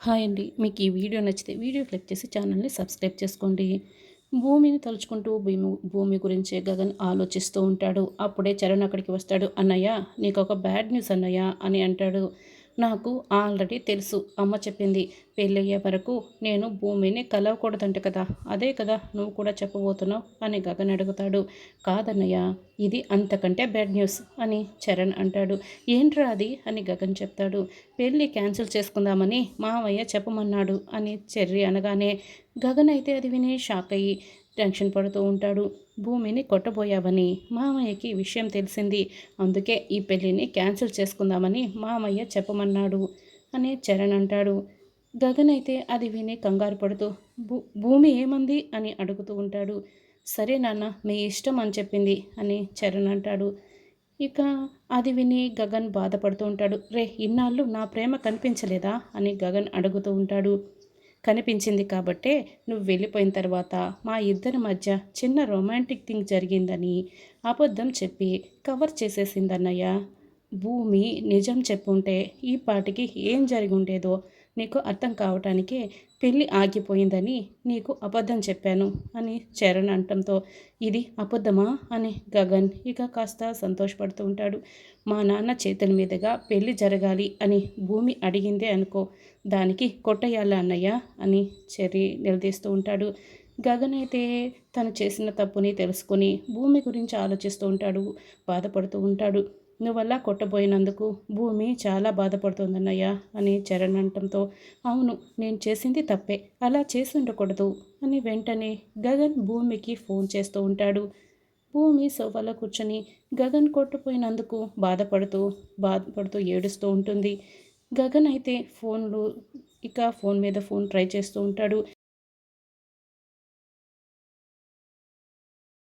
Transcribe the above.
Hi అండి. మీకు ఈ వీడియో నచ్చితే వీడియో క్లిక్ చేసి ఛానల్ని సబ్స్క్రైబ్ చేసుకోండి. భూమిని తలుచుకుంటూ భూమి గురించే గగన్ ఆలోచిస్తూ ఉంటాడు. అప్పుడే చరణ్ అక్కడికి వస్తాడు. "అన్నయ్య, నీకొక బ్యాడ్ న్యూస్ అన్నయ్య" అని అంటాడు. "నాకు ఆల్రెడీ తెలుసు. అమ్మ చెప్పింది. పెళ్ళయ్యే వరకు నేను భూమిని కలవకూడదంట కదా! అదే కదా నువ్వు కూడా చెప్పబోతున్నావు" అని గగన్ అడుగుతాడు. "కాదన్నయ్య, ఇది అంతకంటే బ్యాడ్ న్యూస్" అని చరణ్ అంటాడు. "ఏంట్రా అది" అని గగన్ చెప్తాడు. "పెళ్ళి క్యాన్సిల్ చేసుకుందామని మావయ్య చెప్పమన్నాడు" అని చెర్రి అనగానే గగన్ అయితే అది విని షాక్ అయ్యి టెన్షన్ పడుతూ ఉంటాడు. "భూమిని కొట్టబోయావని మామయ్యకి విషయం తెలిసింది. అందుకే ఈ పెళ్ళిని క్యాన్సిల్ చేసుకుందామని మామయ్య చెప్పమన్నాడు" అని చరణ్ అంటాడు. గగన్ అయితే అది విని కంగారు పడుతూ భూమి ఏమంది అని అడుగుతూ ఉంటాడు. "సరే నాన్న, మీ ఇష్టం అని చెప్పింది" అని చరణ్ అంటాడు. ఇక అది విని గగన్ బాధపడుతూ ఉంటాడు. ఇన్నాళ్ళు నా ప్రేమ కనిపించలేదా అని గగన్ అడుగుతూ ఉంటాడు. "కనిపించింది కాబట్టే నువ్వు వెళ్ళిపోయిన తర్వాత మా ఇద్దరి మధ్య చిన్న రొమాంటిక్ థింగ్ జరిగిందని అబద్ధం చెప్పి కవర్ చేసేసిందన్నయ్య. భూమి నిజం చెప్పుంటే ఈ పాటికి ఏం జరిగి ఉండేదో నీకు అర్థం కావటానికే పెళ్ళి ఆగిపోయిందని నీకు అబద్ధం చెప్పాను" అని చరణ్ అంటంతో, "ఇది అబద్ధమా" అని గగన్ ఇక కాస్త సంతోషపడుతూ ఉంటాడు. "మా నాన్న చేతుల మీదుగా పెళ్ళి జరగాలి అని భూమి అడిగిందే అనుకో, దానికి కొట్టేయాలా అన్నయ్య" అని చెర్రి నిలదీస్తూ ఉంటాడు. గగన్ అయితే తను చేసిన తప్పుని తెలుసుకొని భూమి గురించి ఆలోచిస్తూ ఉంటాడు, బాధపడుతూ ఉంటాడు. "నువ్వలా కొట్టబోయినందుకు భూమి చాలా బాధపడుతుందన్నయ్య" అని చరణ్ అనటంతో, "అవును, నేను చేసింది తప్పే, అలా చేసి ఉండకూడదు" అని వెంటనే గగన్ భూమికి ఫోన్ చేస్తూ ఉంటాడు. భూమి సోఫాలో కూర్చొని గగన్ కొట్టుపోయినందుకు బాధపడుతూ ఏడుస్తూ ఉంటుంది. గగన్ అయితే ఫోన్ మీద ఫోన్ ట్రై చేస్తూ ఉంటాడు.